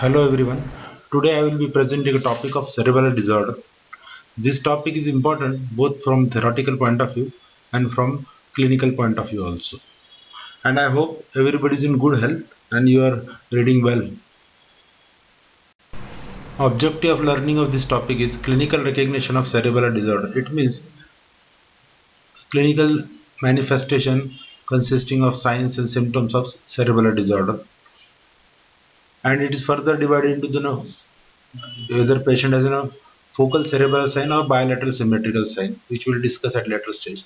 Hello everyone. Today I will be presenting a topic of cerebral disorder. This topic is important both from theoretical point of view and from clinical point of view also. And I hope everybody is in good health and you are reading well. Objective of learning of this topic is clinical recognition of cerebral disorder. It means clinical manifestation consisting of signs and symptoms of cerebral disorder. And it is further divided into the whether patient has a focal cerebral sign or bilateral symmetrical sign, which we'll discuss at later stage.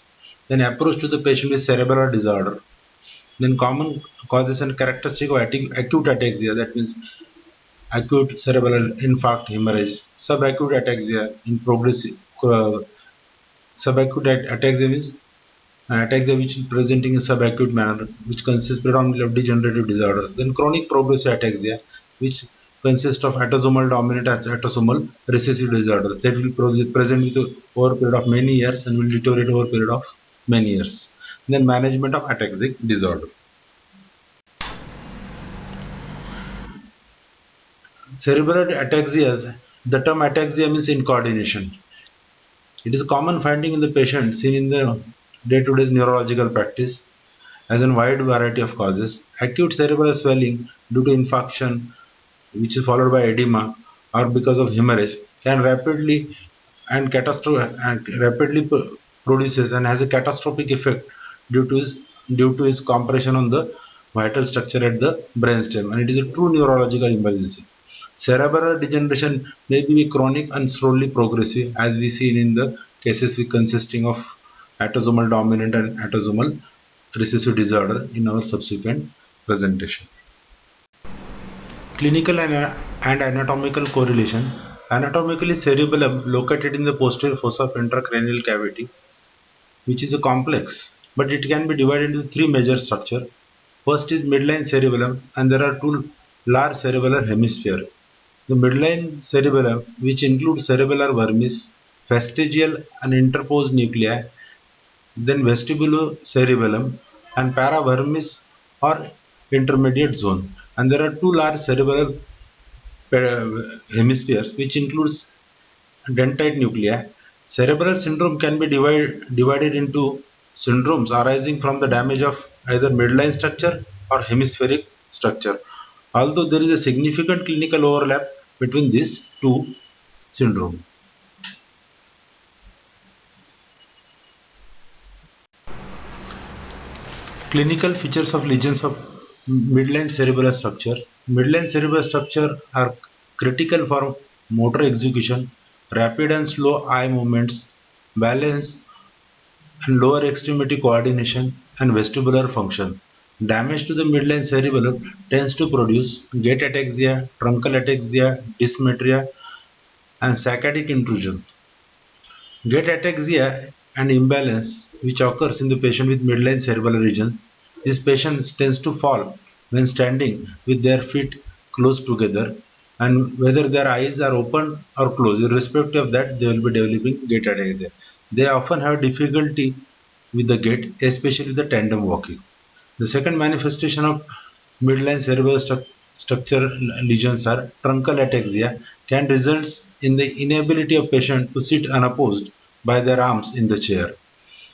Then approach to the patient with cerebral disorder. Then common causes and characteristic of acute ataxia, that means acute cerebral infarct hemorrhage, subacute ataxia in progressive, subacute ataxia means ataxia which is presenting in subacute manner, which consists predominantly of degenerative disorders. Then chronic progressive ataxia, which consists of autosomal dominant and autosomal recessive disorders that will present with over a period of many years and will deteriorate over a period of many years. Then management of ataxic disorder. Cerebral ataxias, the term ataxia means incoordination. It is a common finding in the patient seen in the day-to-day neurological practice as a wide variety of causes. Acute cerebral swelling due to infarction, which is followed by edema, or because of hemorrhage, can rapidly produces and has a catastrophic effect due to its compression on the vital structure at the brainstem, and it is a true neurological emergency. Cerebral degeneration may be chronic and slowly progressive, as we seen in the cases consisting of autosomal dominant and autosomal recessive disorder in our subsequent presentation. Clinical and anatomical correlation. Anatomically, cerebellum located in the posterior fossa of intracranial cavity, which is a complex, but it can be divided into three major structures. First is midline cerebellum, and there are two large cerebellar hemispheres. The midline cerebellum, which includes cerebellar vermis, vestigial and interposed nuclei, then vestibulocerebellum and paravermis or intermediate zone. And there are two large cerebellar hemispheres, which includes dentite nuclei. Cerebral syndrome can be divided into syndromes arising from the damage of either midline structure or hemispheric structure. Although there is a significant clinical overlap between these two syndromes. Clinical features of lesions of midline cerebellar structure. Midline cerebellar structure are critical for motor execution, rapid and slow eye movements, balance and lower extremity coordination, and vestibular function. Damage to the midline cerebellum tends to produce gait ataxia, truncal ataxia, dysmetria, and saccadic intrusion. Gait ataxia and imbalance, which occurs in the patient with midline cerebellar region, these patients tends to fall when standing with their feet close together, and whether their eyes are open or closed, irrespective of that, they will be developing gait ataxia. They often have difficulty with the gait, especially the tandem walking. The second manifestation of midline cerebral structure lesions are truncal ataxia, can result in the inability of patient to sit unopposed by their arms in the chair.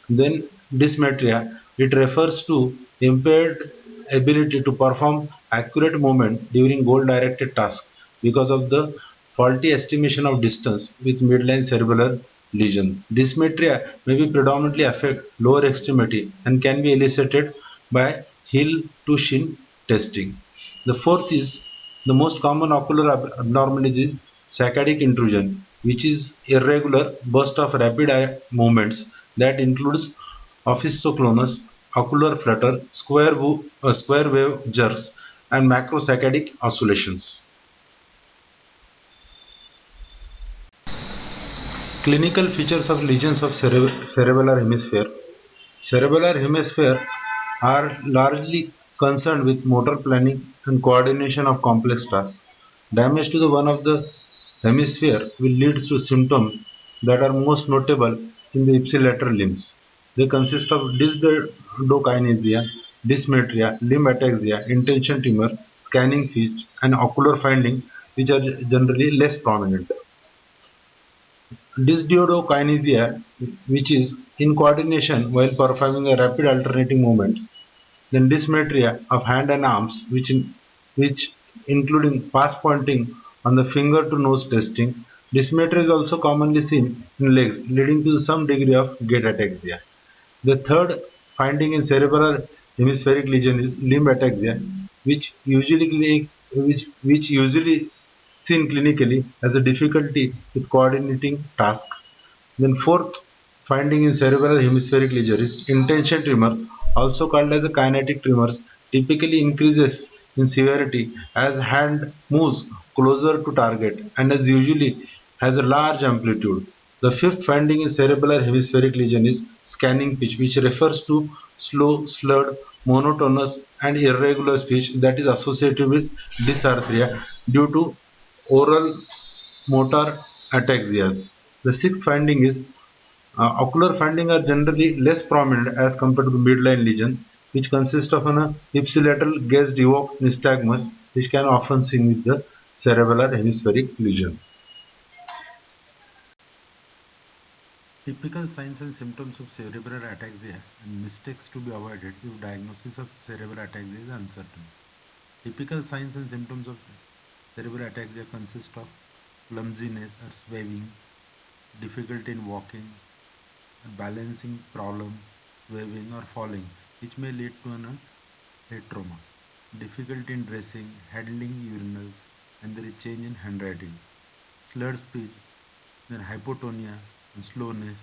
Then dysmetria, it refers to impaired ability to perform accurate movement during goal-directed tasks because of the faulty estimation of distance with midline cerebellar lesion. Dysmetria may be predominantly affect lower extremity and can be elicited by heel to shin testing. The fourth is the most common ocular abnormality is saccadic intrusion, which is irregular burst of rapid eye movements that includes opistoclonus, ocular flutter, square wave jerks, and macrosaccadic oscillations. Clinical features of lesions of cerebellar hemisphere. Cerebellar hemisphere are largely concerned with motor planning and coordination of complex tasks. Damage to the one of the hemisphere will lead to symptoms that are most notable in the ipsilateral limbs. They consist of dysmetria, limb ataxia, intention tremor, scanning fish, and ocular finding which are generally less prominent. Dysdiadokinesia, which is in coordination while performing a rapid alternating movements. Then dysmetria of hand and arms, which including pass pointing on the finger to nose testing. Dysmetria is also commonly seen in legs, leading to some degree of gait ataxia. The third finding in cerebral hemispheric lesion is limb ataxia, which usually seen clinically as a difficulty with coordinating tasks. Then fourth finding in cerebral hemispheric lesion is intention tremor, also called as the kinetic tremors, typically increases in severity as hand moves closer to target and as usually has a large amplitude. The fifth finding in cerebral hemispheric lesion is scanning pitch, which refers to slow, slurred, monotonous, and irregular speech that is associated with dysarthria due to oral motor ataxias. The sixth finding is ocular findings are generally less prominent as compared to the midline lesion, which consists of an ipsilateral gaze evoked nystagmus, which can often seen with the cerebellar hemispheric lesion. Typical signs and symptoms of cerebral ataxia and mistakes to be avoided if diagnosis of cerebral ataxia is uncertain. Typical signs and symptoms of cerebral ataxia consist of clumsiness or swaying, difficulty in walking, balancing problem, swerving or falling, which may lead to an head trauma, difficulty in dressing, handling urinals, and there is change in handwriting, slurred speech, then hypotonia and slowness,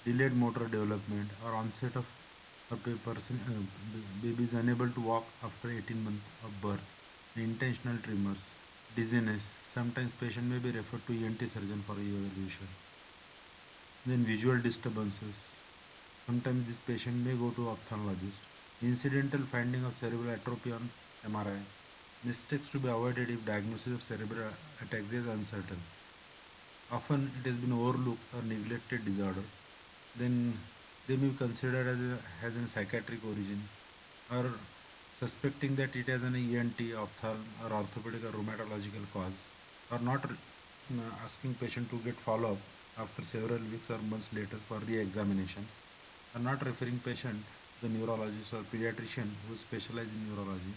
delayed motor development or onset of a person baby is unable to walk after 18 months of birth, intentional tremors, dizziness. Sometimes patient may be referred to ENT surgeon for evaluation. Then visual disturbances. Sometimes this patient may go to ophthalmologist. Incidental finding of cerebral atrophy on MRI. Mistakes to be avoided if diagnosis of cerebral ataxia is uncertain. Often it has been overlooked or neglected disorder. Then they may be considered has a psychiatric origin, or suspecting that it has an ENT, ophthalm, or orthopedic or rheumatological cause, or not asking patient to get follow-up after several weeks or months later for re-examination, or not referring patient to the neurologist or pediatrician who specialize in neurology,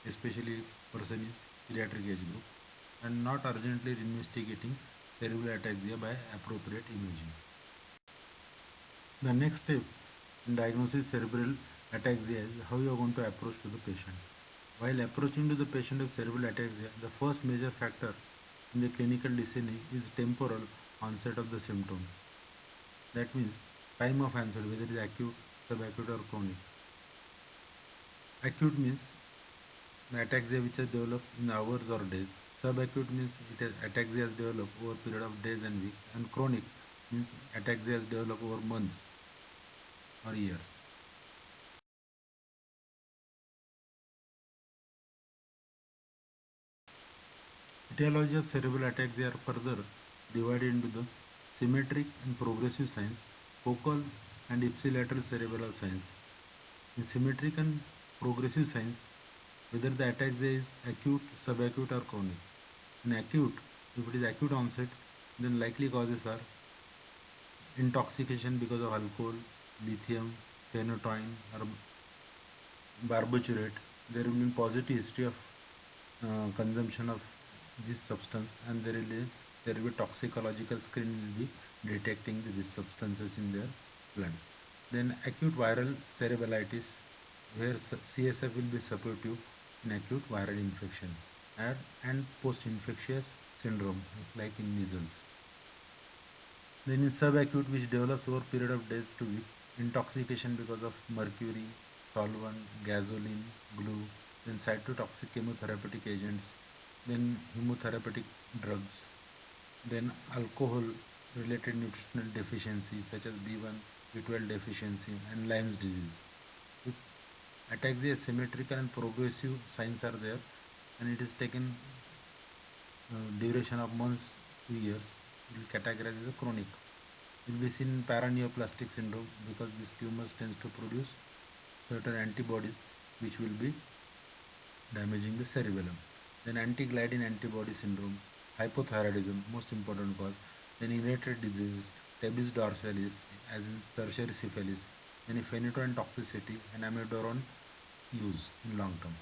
especially person is pediatric age group, and not urgently investigating cerebral ataxia by appropriate imaging. The next step in diagnosis cerebral ataxia is how you are going to approach to the patient. While approaching to the patient of cerebral ataxia, the first major factor in the clinical decision is temporal onset of the symptoms. That means time of onset, whether it is acute, subacute or chronic. Acute means the ataxia which has developed in hours or days. Subacute means ataxia has developed over a period of days and weeks. And chronic means ataxia has developed over months or years. Etiology of cerebral ataxia are further divided into the symmetric and progressive signs, focal and ipsilateral cerebral signs. In symmetric and progressive signs, whether the ataxia is acute, subacute or chronic. In acute, if it is acute onset, then likely causes are intoxication because of alcohol, lithium, phenytoin or barbiturate. There will be positive history of consumption of this substance, and there will be toxicological screen will be detecting these substances in their blood. Then acute viral cerebralitis, where CSF will be supportive in acute viral infection, and post-infectious syndrome like in measles. Then in subacute, which develops over a period of days to weeks, intoxication because of mercury, solvent, gasoline, glue, then cytotoxic chemotherapeutic agents, then chemotherapeutic drugs, then alcohol related nutritional deficiencies such as B1, B12 deficiency and Lyme's disease. If ataxia symmetrical and progressive signs are there and it is taken duration of months to years, it will categorize as a chronic. It will be seen in paraneoplastic syndrome because this tumors tends to produce certain antibodies which will be damaging the cerebellum. then anti-gliadin antibody syndrome, hypothyroidism, most important cause, then inherited diseases, tabes dorsalis, as in tertiary syphilis, then phenytoin toxicity, and amiodarone use in long term.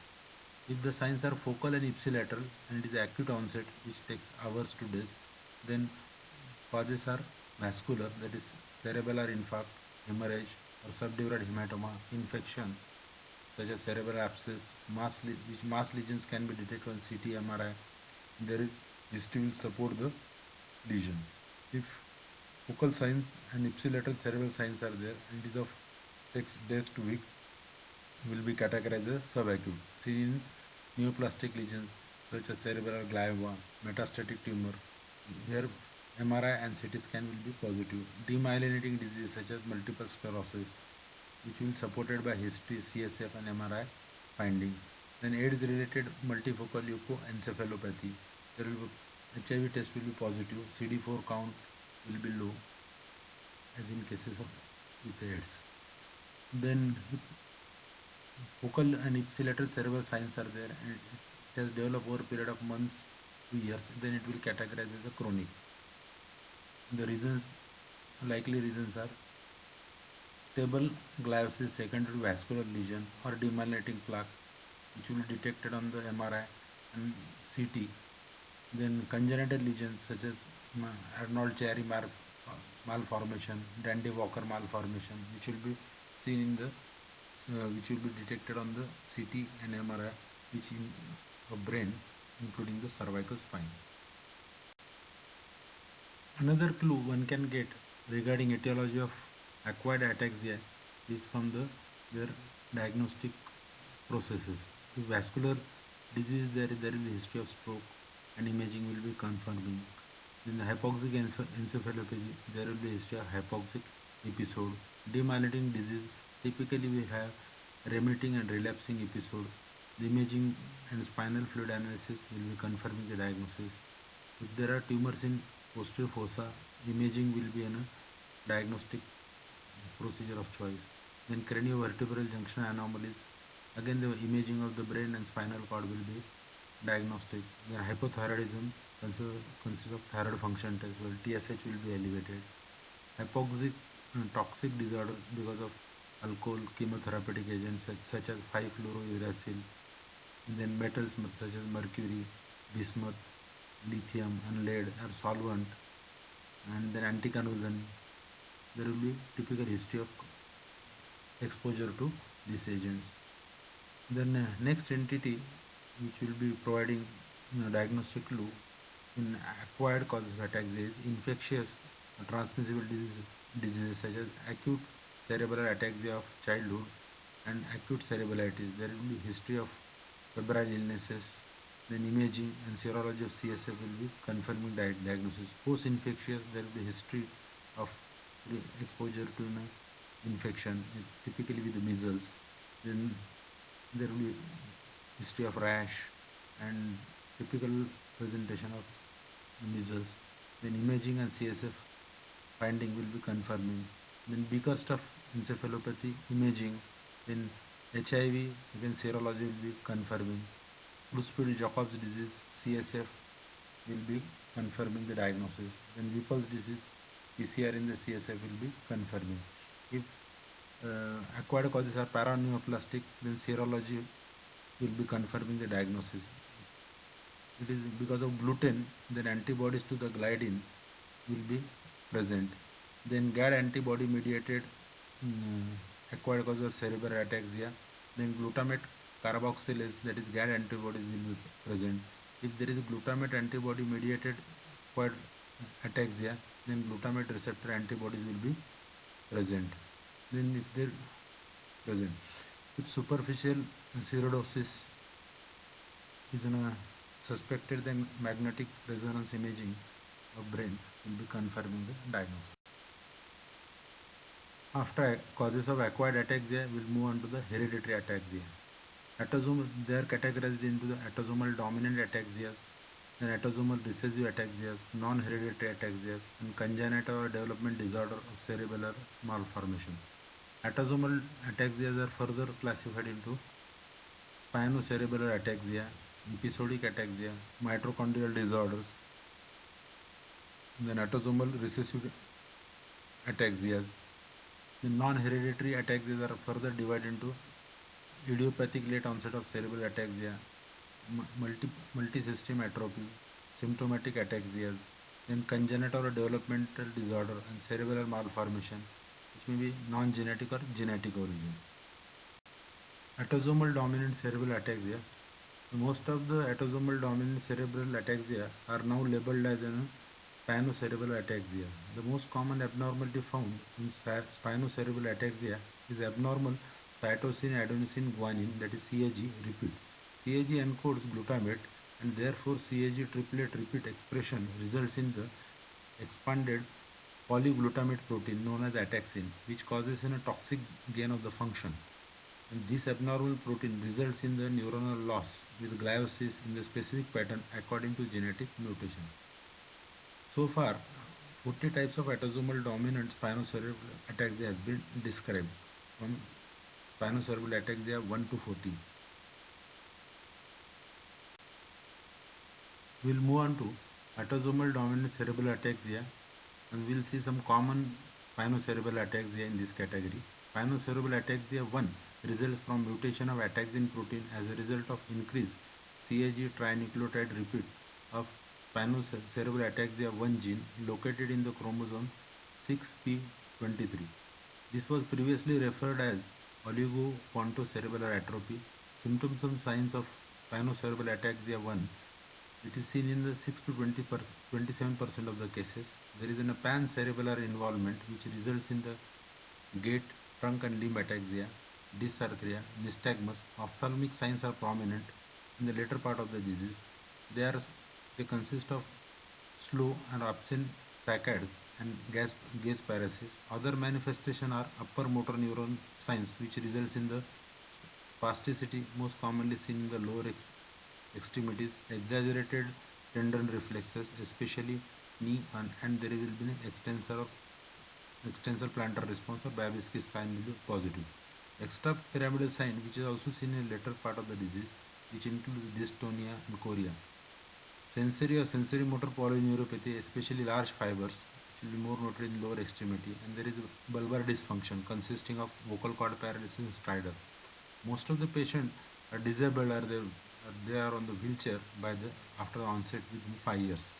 If the signs are focal and ipsilateral and it is acute onset, which takes hours to days, then causes are vascular, that is cerebellar infarct, hemorrhage, or subdural hematoma, infection such as cerebral abscess, which mass lesions can be detected on CT, MRI. There is history will support the lesion. If focal signs and ipsilateral cerebral signs are there and it is of takes days to week, will be categorized as subacute. Seen in neoplastic lesions such as cerebral glioma, metastatic tumor. Here MRI and CT scan will be positive. Demyelinating disease such as multiple sclerosis, which will be supported by history, CSF and MRI findings. Then AIDS-related multifocal leukoencephalopathy. There will be HIV test will be positive. CD4 count will be low, as in cases of with AIDS. Then focal and ipsilateral cerebral signs are there, and it has developed over a period of months to years. Then it will categorize as a chronic. The reasons, likely reasons are stable gliosis secondary to vascular lesion or demyelinating plaque, which will be detected on the MRI and CT. Then congenital lesions such as Arnold-Chiari malformation, Dandy-Walker malformation, which will be seen in the which will be detected on the CT and MRI, which in the brain, including the cervical spine. Another clue one can get regarding etiology of acquired ataxia is from their diagnostic processes. If vascular disease there is a history of stroke and imaging will be confirming. In the hypoxic encephalopathy, there will be history of hypoxic episode. Demyelinating disease, typically we have remitting and relapsing episode. The imaging and spinal fluid analysis will be confirming the diagnosis. If there are tumors in posterior fossa, imaging will be a diagnostic procedure of choice. Then craniovertebral junction anomalies, again the imaging of the brain and spinal cord will be diagnostic. Then hypothyroidism consists of thyroid function test, well TSH will be elevated. Hypoxic toxic disorder because of alcohol, chemotherapeutic agents such as 5-fluorouracil, then metals such as mercury, bismuth, lithium and lead are solvent, and then anticonvulsant. There will be typical history of exposure to these agents. Then next entity which will be providing diagnostic clue in acquired causes of ataxia is infectious transmissible diseases such as acute cerebral ataxia of childhood and acute cerebralitis. There will be history of febrile illnesses. Then imaging and serology of CSF will be confirming diagnosis. Post-infectious, there will be history of exposure to infection, typically with the measles. Then there will be history of rash and typical presentation of measles. Then imaging and CSF finding will be confirming. Then because of encephalopathy imaging, then HIV again serology will be confirming. Creutzfeldt-Jakob's disease CSF will be confirming the diagnosis. Then Whipple's disease PCR in the CSF will be confirming. If acquired causes are paraneoplastic, then serology will be confirming the diagnosis. It is because of gluten, then antibodies to the gliadin will be present. Then GAD antibody mediated acquired cause of cerebral ataxia. Then glutamate carboxylase, that is GAD antibodies will be present. If there is glutamate antibody mediated acquired ataxia, then glutamate receptor antibodies will be present. Then if they present, if superficial cirrhosis is suspected, then magnetic resonance imaging of brain will be confirming the diagnosis. After causes of acquired ataxia, we'll move on to the hereditary ataxia. They are categorized into the autosomal dominant ataxias, then autosomal recessive ataxias, non-hereditary ataxias, and congenital or development disorder of cerebellar malformation. Autosomal ataxias are further classified into spinocerebellar ataxia, episodic ataxia, mitochondrial disorders, then autosomal recessive ataxias. The non-hereditary ataxias are further divided into idiopathic late onset of cerebral ataxia, multisystem atrophy, symptomatic ataxias, then congenital or developmental disorder and cerebral malformation, which may be non-genetic or genetic origin. Autosomal dominant cerebral ataxia. Most of the autosomal dominant cerebral ataxia are now labeled as an spinocerebellar ataxia. The most common abnormality found in spinocerebellar ataxia is abnormal cytosine adenosine guanine, that is CAG repeat. CAG encodes glutamate and therefore CAG triplet repeat expression results in the expanded polyglutamate protein known as ataxin, which causes a toxic gain of the function. And this abnormal protein results in the neuronal loss with gliosis in the specific pattern according to genetic mutation. So far, 40 types of autosomal dominant spinocerebellar ataxia has been described from spinocerebellar ataxia 1 to 40. We'll move on to autosomal dominant cerebral ataxia and we'll see some common spinocerebellar ataxia in this category. Spinocerebellar ataxia 1 results from mutation of ataxin protein as a result of increased CAG trinucleotide repeat of spinocerebellar ataxia 1 gene located in the chromosome 6p23. This was previously referred as oligopontocerebellar atrophy. Symptoms and signs of spinocerebellar ataxia 1. It is seen in the 6 to 27% of the cases. There is a pancerebellar involvement which results in the gait, trunk and limb ataxia, dysarthria, nystagmus. Ophthalmic signs are prominent in the later part of the disease. They consist of slow and absent saccades and gaze paresis. Other manifestations are upper motor neuron signs which results in the spasticity most commonly seen in the lower extremities, exaggerated tendon reflexes, especially knee, and there will be an extensor plantar response or Babinski sign will be positive. Extrapyramidal sign, which is also seen in the later part of the disease, which includes dystonia and chorea. Sensory or sensory motor polyneuropathy, especially large fibers, which will be more noted in lower extremity, and there is bulbar dysfunction consisting of vocal cord paralysis and stridor. Most of the patients are disabled or they are on the wheelchair after the onset within 5 years,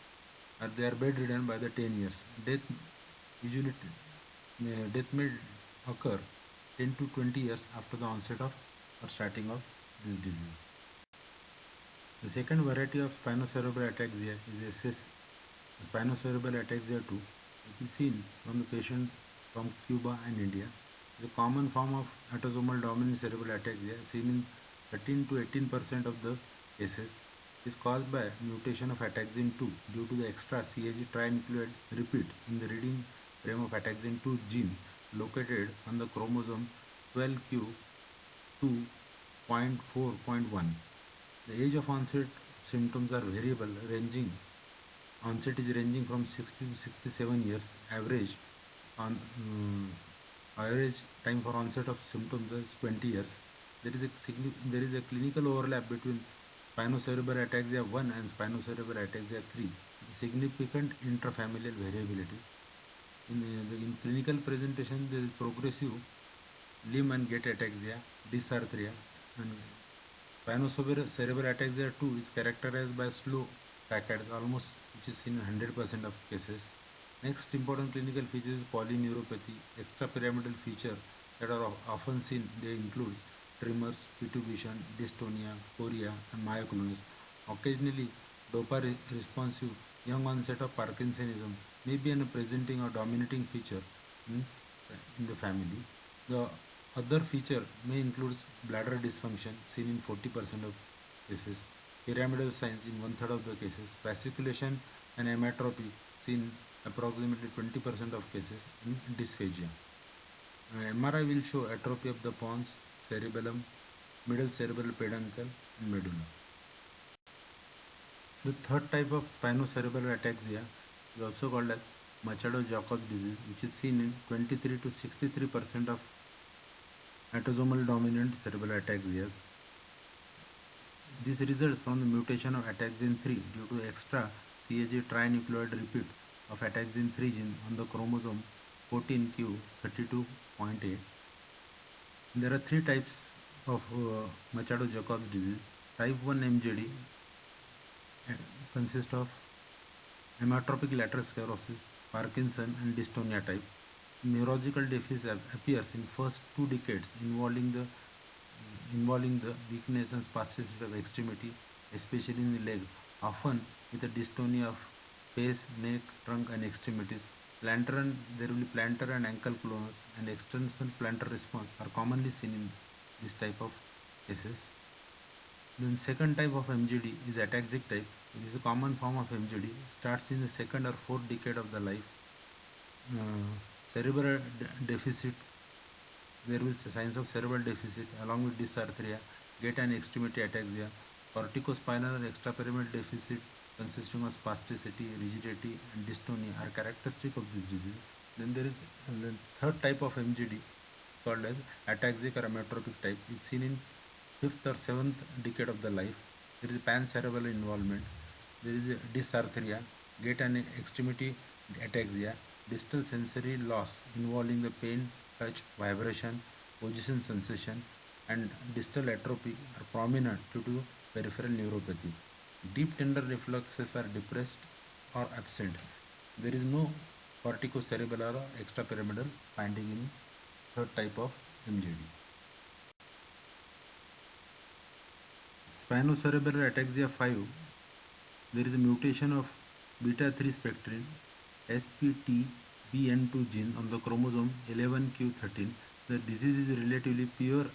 or they are bedridden by the 10 years. Death may occur 10 to 20 years after the onset of or starting of this disease. The second variety of spinocerebellar ataxia is spinocerebellar ataxia 2. It is seen from the patient from Cuba and India. The common form of autosomal dominant cerebral ataxia seen in 13 to 18% of the cases is caused by mutation of ataxin 2 due to the extra CAG trinucleotide repeat in the reading frame of ataxin 2 gene located on the chromosome 12q2.4.1. The age of onset symptoms are variable, onset is ranging from 60 to 67 years. Average time for onset of symptoms is 20 years. There is a clinical overlap between spinocerebellar ataxia 1 and spinocerebellar ataxia 3. Significant intrafamilial variability. In clinical presentation, there is progressive limb and gait ataxia, dysarthria, and spinocerebellar ataxia 2 is characterized by slow saccades, which is seen in 100% of cases. Next important clinical feature is polyneuropathy. Extrapyramidal features that are often seen, they include tremors, perturbation, dystonia, chorea, and myoclonus. Occasionally, dopa responsive young onset of Parkinsonism may be a presenting or dominating feature in the family. The other feature may include bladder dysfunction seen in 40% of cases, pyramidal signs in one-third of the cases, fasciculation and hematropy seen approximately 20% of cases in dysphagia. MRI will show atrophy of the pons, cerebellum, middle cerebral peduncle and medulla. The third type of spinocerebellar ataxia is also called as Machado-Jacob disease, which is seen in 23 to 63% of autosomal dominant cerebral ataxias. This results from the mutation of ataxin 3 due to extra CAG trinucleotide repeat of ataxin 3 gene on the chromosome 14q32.8. There are three types of Machado-Jacobs disease. Type 1 MJD consists of amyotrophic lateral sclerosis, Parkinson, and dystonia type. Neurological deficit appears in first 2 decades involving the weakness and spasticity of extremity, especially in the leg, often with a dystonia of face, neck, trunk, and extremities. There will be plantar and ankle clonus, and extensor plantar response are commonly seen in this type of cases. Then second type of MGD is ataxic type. It is a common form of MGD. Starts in the second or fourth decade of the life. Cerebral deficit. There is signs of cerebral deficit along with dysarthria, gait and extremity ataxia, corticospinal and extrapyramidal deficit consisting of spasticity, rigidity, and dystonia are characteristic of this disease. Then there is the third type of MGD, is called as ataxic or amyotrophic type, is seen in fifth or seventh decade of the life. There is pancerebral involvement. There is dysarthria, gait and extremity ataxia, distal sensory loss involving the pain, touch, vibration, position sensation, and distal atrophy are prominent due to peripheral neuropathy. Deep tender reflexes are depressed or absent. There is no corticocerebellar or extrapyramidal finding in third type of MGD. Spinocerebellar ataxia 5, there is a mutation of beta 3 spectrin SPTBN2 gene on the chromosome 11q13. The disease is relatively pure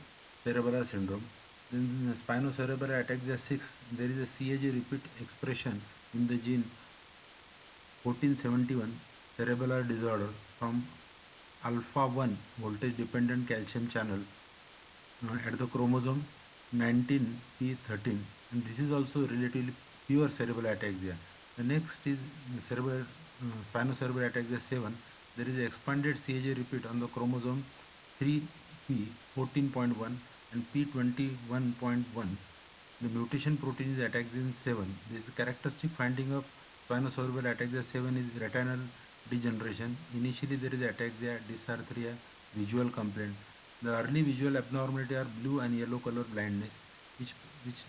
cerebellar syndrome. Then in spinocerebellar ataxia 6, there is a CAG repeat expression in the gene 1471 cerebellar disorder from alpha 1 voltage dependent calcium channel at the chromosome 19p13, and this is also relatively pure cerebral ataxia. The next is spinocerebellar ataxia 7. There is expanded CAG repeat on the chromosome 3p 14.1 and p21.1. The mutation protein is ataxin 7. This characteristic finding of spinocerebellar ataxia 7 is retinal degeneration. Initially there is ataxia, dysarthria, visual complaint. The early visual abnormality are blue and yellow color blindness, which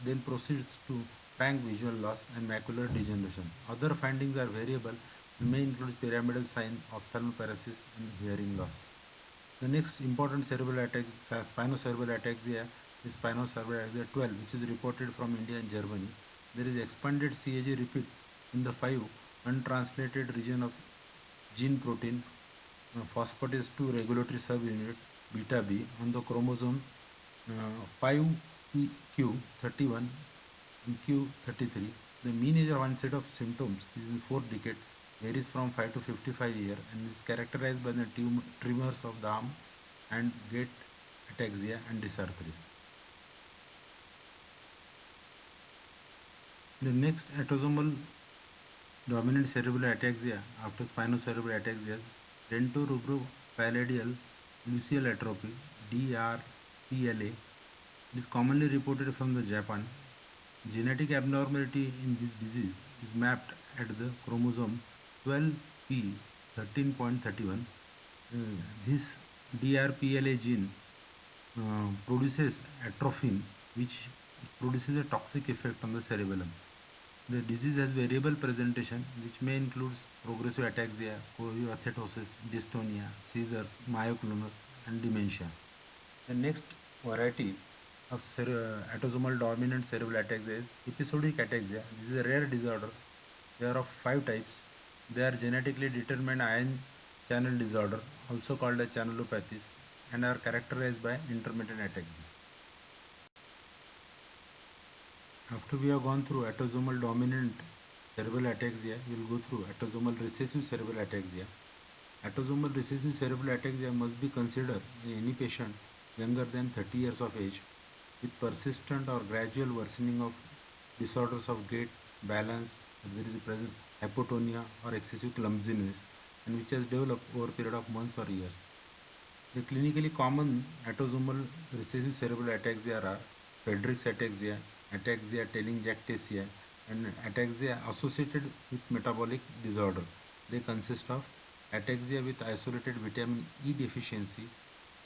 then proceeds to frank visual loss and macular degeneration. Other findings are variable and may include pyramidal sign, ophthalmoparesis, and hearing loss. The next important cerebral attack, spinocerebellar ataxia, is spinocerebellar ataxia 12, which is reported from India and Germany. There is expanded CAG repeat in the 5 untranslated region of gene protein phosphatase 2 regulatory subunit beta B on the chromosome 5q31 and q33. The mean age of onset of symptoms is in fourth decade, varies from 5 to 55 years, and is characterized by the tremors of the arm and gait ataxia and dysarthria. The next autosomal dominant cerebral ataxia after spinocerebellar ataxia, dentoroubropalladial luceal atrophy (DRPLA). It is commonly reported from the Japan. Genetic abnormality in this disease is mapped at the chromosome 12p 13.31. This DRPLA gene produces atrophin, which produces a toxic effect on the cerebellum. The disease has variable presentation, which may include progressive ataxia, choreoathetosis, dystonia, seizures, myoclonus, and dementia. The next variety of autosomal dominant cerebral ataxia is episodic ataxia. This is a rare disorder. There are of 5 types. They are genetically determined ion channel disorder, also called as channelopathies, and are characterized by intermittent ataxia. After we have gone through autosomal dominant cerebral ataxia, we will go through autosomal recessive cerebral ataxia. Autosomal recessive cerebral ataxia must be considered in any patient younger than 30 years of age with persistent or gradual worsening of disorders of gait, balance, there is a present hypotonia or excessive clumsiness, and which has developed over a period of months or years. The clinically common autosomal recessive cerebral ataxia are Friedreich's ataxia, ataxia telangiectasia, and ataxia associated with metabolic disorder. They consist of ataxia with isolated vitamin E deficiency,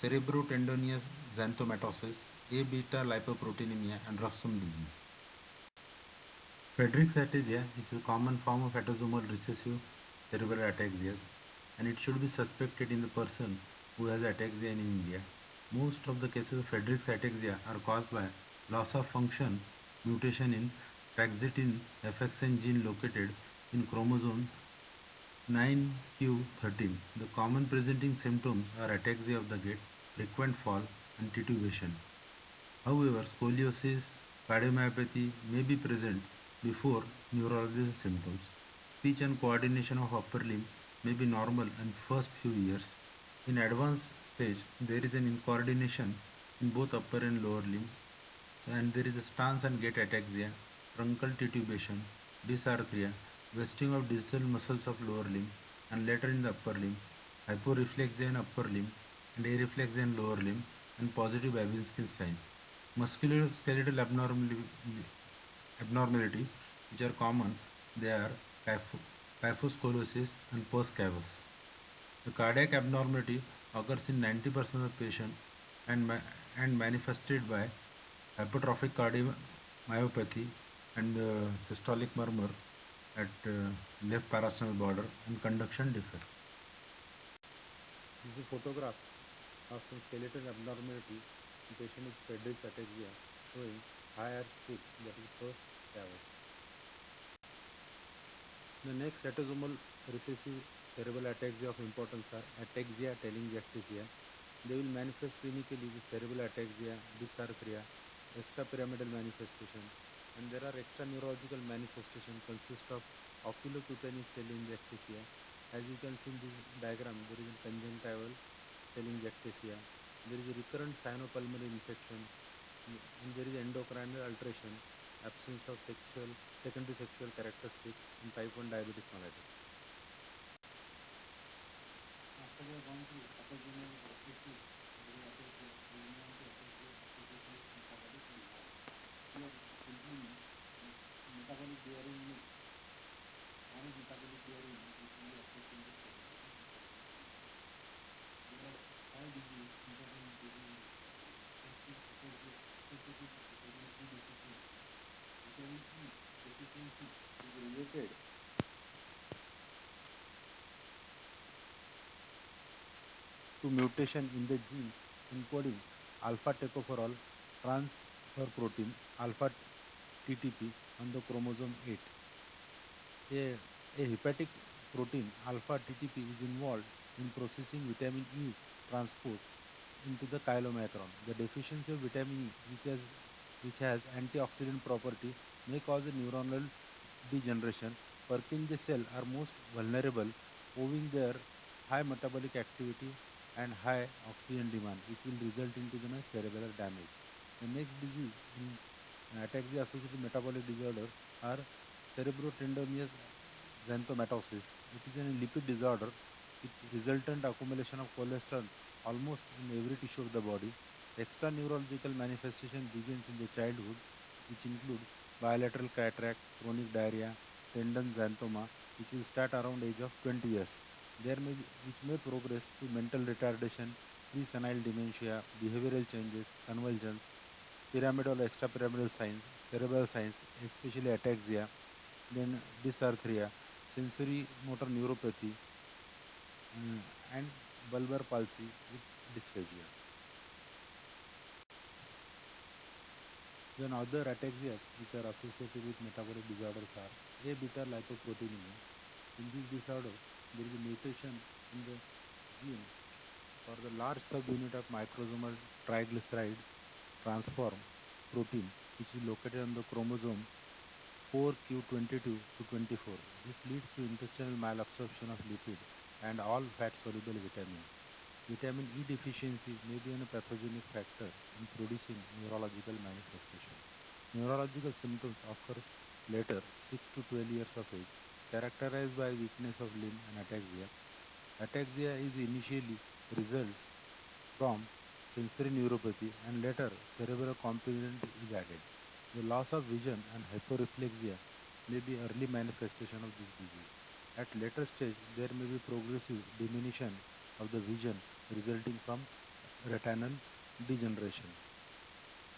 cerebrotendinous xanthomatosis, A beta lipoproteinemia, and Ruxum disease. Friedreich's ataxia is a common form of autosomal recessive cerebral ataxia, and it should be suspected in the person who has ataxia in India. Most of the cases of Friedreich's ataxia are caused by loss of function mutation in fraxintin FXN gene located in chromosome 9q13. The common presenting symptoms are ataxia of the gait, frequent fall, and titubation. However, scoliosis, cardiomyopathy may be present before neurological symptoms. Speech and coordination of upper limb may be normal in first few years. In advanced stage, there is an incoordination in both upper and lower limb, and there is a stance and gait ataxia, truncal titubation, dysarthria, wasting of distal muscles of lower limb and later in the upper limb, hyporeflexia in upper limb and areflexia in lower limb, and positive Babinski sign. Musculoskeletal abnormality, which are common, they are kyphoscoliosis and pars cavus. The cardiac abnormality occurs in 90% of patients and manifested by hypertrophic cardiomyopathy and systolic murmur at left parasternal border and conduction defect. This is a photograph of a skeletal abnormality in patient with Friedreich's ataxia showing higher foot, that is first cavus. The next autosomal recessive cerebral ataxia of importance are ataxia telangiectasia. They will manifest clinically with cerebral ataxia, dysarthria, extrapyramidal manifestation, and there are extraneurological manifestations consist of oculocutaneous telangiectasia. As you can see in this diagram, there is a conjunctival telangiectasia, there is a recurrent sinopulmonary infection, and there is endocrinal alteration, absence of secondary sexual characteristics, and type 1 diabetes mellitus. After we are going to autosomal recessive cerebral ataxia, we move on to ataxia associated with metabolic disorder. Here simply means metabolic bearing means chronic metabolic bearing which will be associated with cerebral ataxia. There are 5 diseases, important diseases. First is ataxia associated with vitamin E deficiency. Vitamin E deficiency is related to mutation in the gene encoding alpha tocopherol transfer protein alpha TTP on the chromosome 8. A hepatic protein alpha TTP is involved in processing vitamin E transport into the chylomicron. The deficiency of vitamin E, which has antioxidant property, may cause a neuronal degeneration. Purkinje cells are most vulnerable owing their high metabolic activity and high oxygen demand, which will result into the cerebral damage. The next disease in ataxia associated metabolic disorder are cerebrotendinous xanthomatosis. It is a lipid disorder with resultant accumulation of cholesterol almost in every tissue of the body. Extraneurological manifestation begins in the childhood, which includes bilateral cataract, chronic diarrhea, tendon xanthoma, which will start around age of 20 years. Which may progress to mental retardation, pre-senile dementia, behavioral changes, convulsions, pyramidal or extrapyramidal signs, cerebral signs, especially ataxia, then dysarthria, sensory motor neuropathy, and bulbar palsy with dysphagia. Then other ataxias which are associated with metabolic disorders are A beta lipoproteinemia. In this disorder, there is a mutation in the gene for the large subunit of microsomal triglyceride transform protein, which is located on the chromosome 4q22 to 24. This leads to intestinal malabsorption of lipid and all fat-soluble vitamins. Vitamin E deficiency may be a pathogenic factor in producing neurological manifestation. Neurological symptoms occurs later, 6 to 12 years of age, characterized by weakness of limb and ataxia. Ataxia is initially results from sensory neuropathy and later cerebral component is added. The loss of vision and hyporeflexia may be early manifestation of this disease. At later stage, there may be progressive diminution of the vision resulting from retinal degeneration.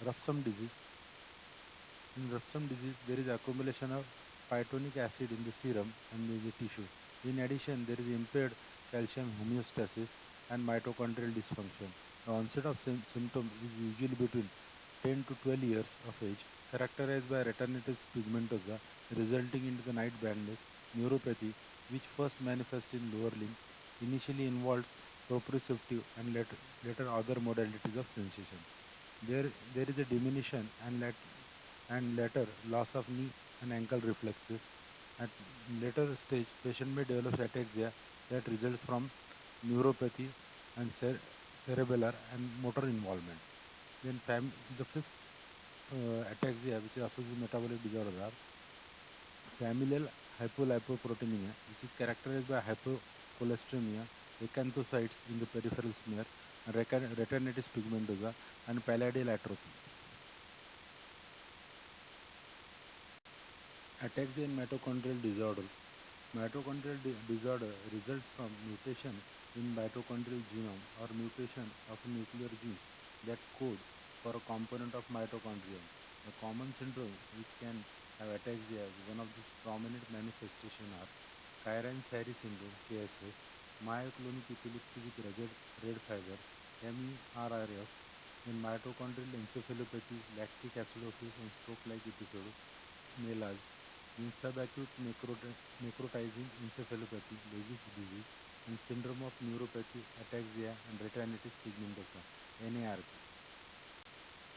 Ruffsum disease. In Ruffsum disease, there is accumulation of pytonic acid in the serum and in the tissue. In addition, there is impaired calcium homeostasis and mitochondrial dysfunction. The onset of symptoms is usually between 10 to 12 years of age, characterized by retinitis pigmentosa, resulting in the night blindness, neuropathy, which first manifests in lower limb, initially involves proprioceptive and later other modalities of sensation. There is a diminution and later loss of knee and ankle reflexes. At later stage, patient may develop ataxia that results from neuropathy and cerebellar and motor involvement. Then the fifth ataxia, which is associated with metabolic disorder, are familial hypolipoproteinemia, which is characterized by hypocholesteremia, acanthocytes in the peripheral smear, retinitis pigmentosa, and pallidal atrophy. Ataxia in mitochondrial disorder. Mitochondrial disorder results from mutation in mitochondrial genome or mutation of nuclear genes that code for a component of mitochondrion. A common syndrome which can have ataxia, one of these prominent manifestations are Chirin-Shirey syndrome (KSH), myoclonic epilepsy with rugged red fiber (MERRF), in mitochondrial encephalopathy, lactic acidosis, and stroke-like episode (MELAS), in subacute necrotizing encephalopathy, Leigh disease, and syndrome of neuropathy, ataxia, and retinitis pigmentosa (NARP).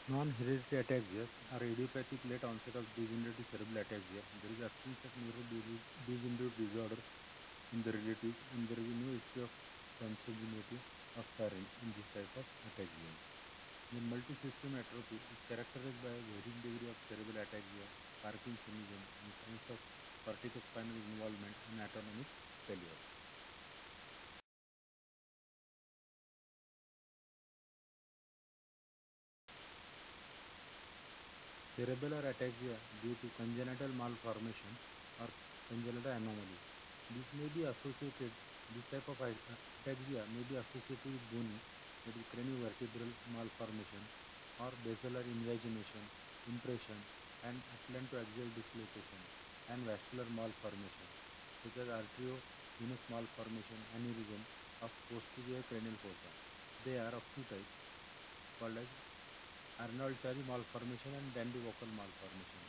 Non-hereditary ataxia are idiopathic late onset of degenerative cerebral ataxia. There is absence of neurodegenerative disorder in the relatives, and there is no history of consanguinity of parents in this type of ataxia. The multisystem atrophy is characterized by a varying degree of cerebral ataxia, Parkinsonism, and signs of corticospinal involvement and autonomic failure. Cerebellar ataxia due to congenital malformation or congenital anomaly. This may be associated, this type of ataxia may be associated with bony, that is craniovertebral malformation or basilar invagination, impression, and atlantoaxial dislocation and vascular malformation, such as arteriovenous malformation, aneurysm of posterior cranial fossa. They are of two types, called as Arnold-Chiari malformation and Dandy-Walker malformation.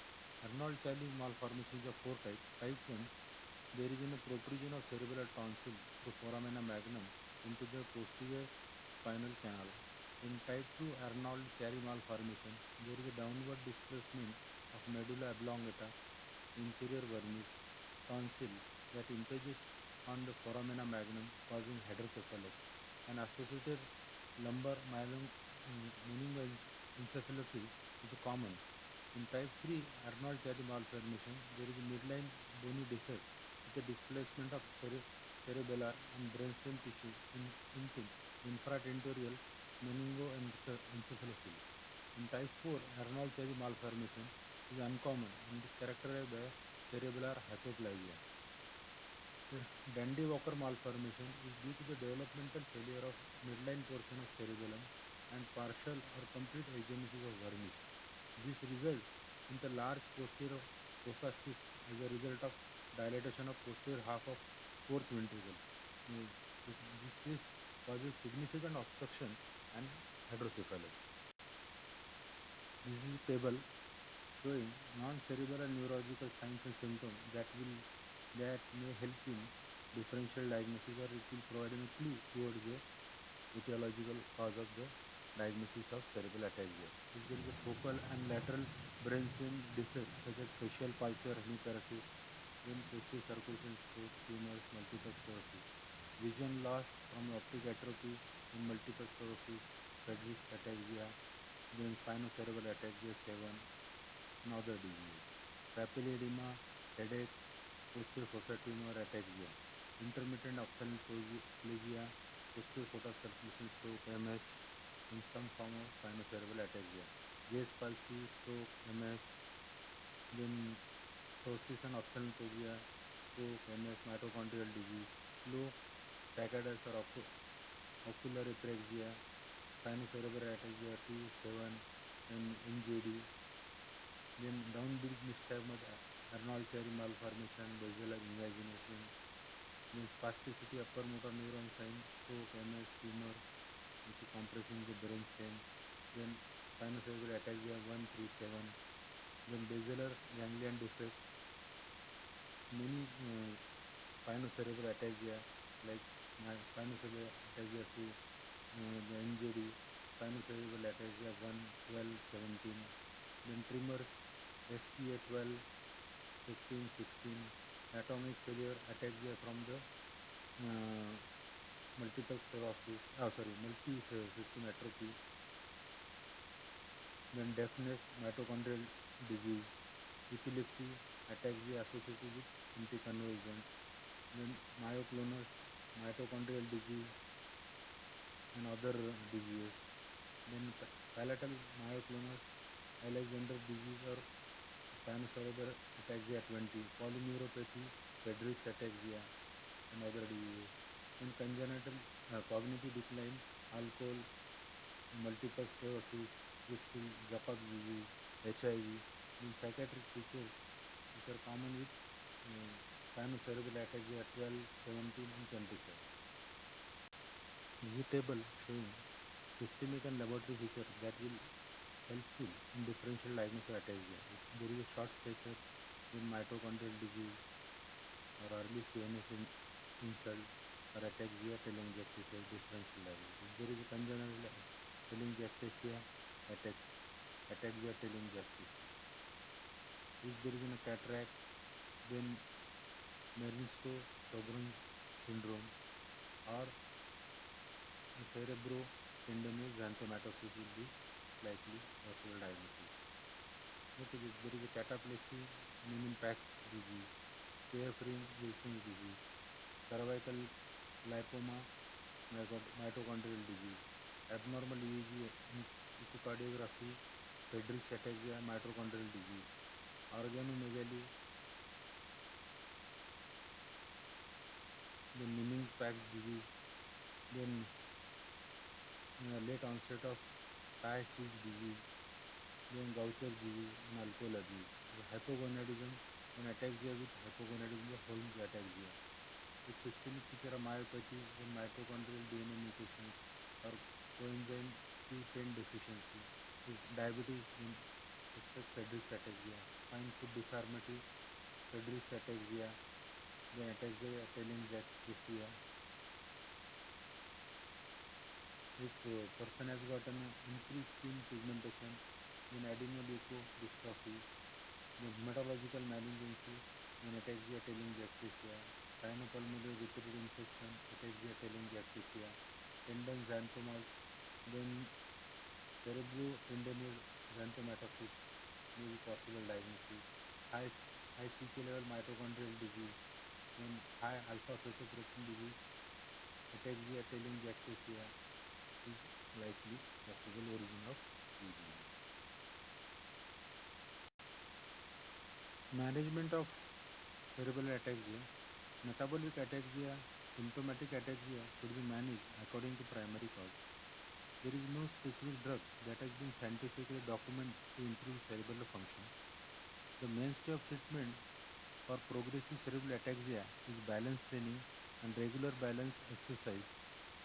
Arnold-Chiari malformation is of four types. Type 1, there is a protrusion of cerebral tonsil through foramina magnum into the posterior spinal canal. In type 2 Arnold-Chiari malformation, there is a downward displacement of medulla oblongata, inferior vermis, tonsil that impinges on the foramina magnum, causing hydrocephalus, and associated lumbar meningoencephalopathy is common. In type 3 Arnold-Chiari malformation, there is a midline bony defect with a displacement of cerebellar and brainstem tissue into infratentorial meningoencephalopathy. In type 4 Arnold-Chiari malformation is uncommon and is characterized by cerebellar hypoplasia. Dandy-Walker malformation is due to the developmental failure of midline portion of cerebellum and partial or complete agenesis of vermis. This results in the large posterior fossa cyst as a result of dilatation of posterior half of fourth ventricle. This cyst causes significant obstruction and hydrocephalus. This is a table showing non-cerebral neurological signs and symptoms that may help in differential diagnosis, or it will provide a clue towards the etiological cause of the diagnosis of cerebral ataxia. If there is a focal and lateral brainstem defect such as facial palsy or hemiparesis, then posterior circulation stroke, tumors, multiple sclerosis, vision loss from optic atrophy in multiple sclerosis, Friedreich's ataxia, then spinocerebral ataxia 7, and other diseases. Papilledema, headache, posterior fossa tumor, ataxia, intermittent ophthalmoplegia, posterior fossa circulation stroke, MS, in some form of spinocerebral ataxia, gait palsy, stroke, MS, then ptosis and ophthalmoplegia, stroke, MS, mitochondrial disease, slow saccades or ocular apraxia, spinocerebellar ataxia 2, 7, and MJD, then downbeat nystagmus, Arnold Chiari malformation, basilar invagination, then spasticity, upper motor neuron sign, stroke, MS, tumor, which is compressing the brain stem, then spinocerebellar ataxia 1, 3, 7, then basilar ganglion defect, many spinocerebellar ataxia like spinocerebellar ataxia 2, the NJD, spinocerebellar ataxia 1, 12, 17, then tremors, SCA 12, 15, 16, atomic failure ataxia from the multiple sclerosis, multi-system atrophy, then deafness, mitochondrial disease, epilepsy, ataxia associated with anticonvulsant, then myoclonus, mitochondrial disease, and other diseases, then palatal myoclonus, Alexander disease or spinocerebellar ataxia 20, polyneuropathy, Friedreich's ataxia, and other diseases. In congenital cognitive decline, alcohol, multiple sclerosis, crystal, Zappach disease, HIV, in psychiatric features which are common with spinocerebellar ataxia 12, 17, and 27. This table showing systemic and laboratory features that will helpful in differential diagnosis of ataxia. If there is a short stature in mitochondrial disease or early CNS insult or ataxia telangiectasia differential diagnosis. If there is a congenital telangiectasia, ataxia telangiectasia. If there is a cataract, then Merensky-Sobrun syndrome or cerebrospinous xanthomatosis will be likely possible diagnosis. Okay, if there is a cataplexy, Niemann-Pick disease, Wilson's disease, cervical lipoma, mitochondrial disease, abnormal EEG, echocardiography, Friedreich's ataxia, mitochondrial disease, organomegaly, then Niemann-Pick disease, then late onset of Tay-Sachs disease, then Gaucher's disease, and alcohol abuse. The hypogonadism and ataxia with hypogonadism, the Holmes ataxia. The systemic feature of myopathy and mitochondrial DNA mutations or coenzyme Q10 deficiency. Is diabetes in Friedreich's ataxia, fine food deformity, Friedreich's ataxia, then ataxia telangiectasia. If a person has got an increased skin pigmentation, then adenoleukodystrophy, then hematological malignancy, then ataxia telangiectasia, spinopulmonary repeated infection, ataxia telangiectasia, tendon xanthomas, then cerebrotendinous xanthomatosis may be possible diagnosis, high CK level mitochondrial disease, then high alpha fetoprotein disease, ataxia telangiectasia is likely possible origin of disease. Management of cerebral ataxia. Metabolic ataxia, symptomatic ataxia should be managed according to primary cause. There is no specific drug that has been scientifically documented to improve cerebral function. The mainstay of treatment for progressive cerebral ataxia is balance training and regular balance exercise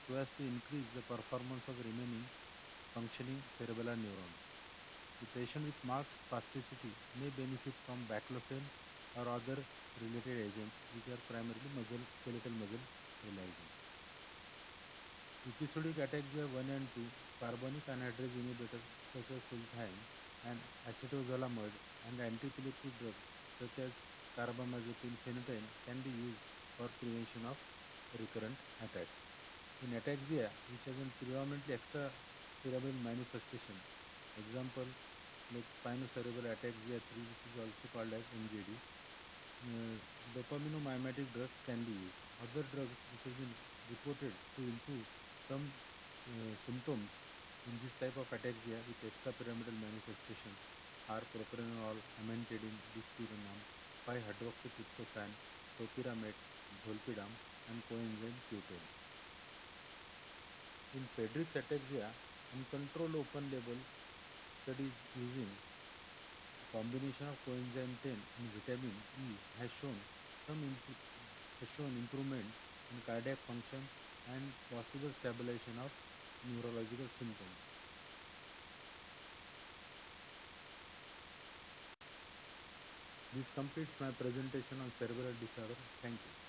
so as to increase the performance of remaining functioning cerebellar neurons. The patient with marked spasticity may benefit from baclofen or other related agents which are primarily skeletal muscle relaxants. Episodic ataxia 1 and 2, carbonic anhydrase inhibitors such as sulfame and acetazolamide and antiepileptic drugs such as carbamazepine, phenytoin can be used for prevention of recurrent attacks. In ataxia, which has a predominantly extracerebral manifestation, example like spinocerebellar ataxia 3, which is also called as MJD, dopaminergic drugs can be used. Other drugs which have been reported to improve some symptoms in this type of ataxia with extrapyramidal manifestation are propranolol, amantadine, dipterenone, 5-hydroxytryptophan, topiramate, zolpidem, and coenzyme Q10. In Friedreich's ataxia, uncontrolled open-label studies using a combination of coenzyme 10 and vitamin E has shown improvement in cardiac function and possible stabilization of neurological symptoms. This completes my presentation on cerebral disorder. Thank you.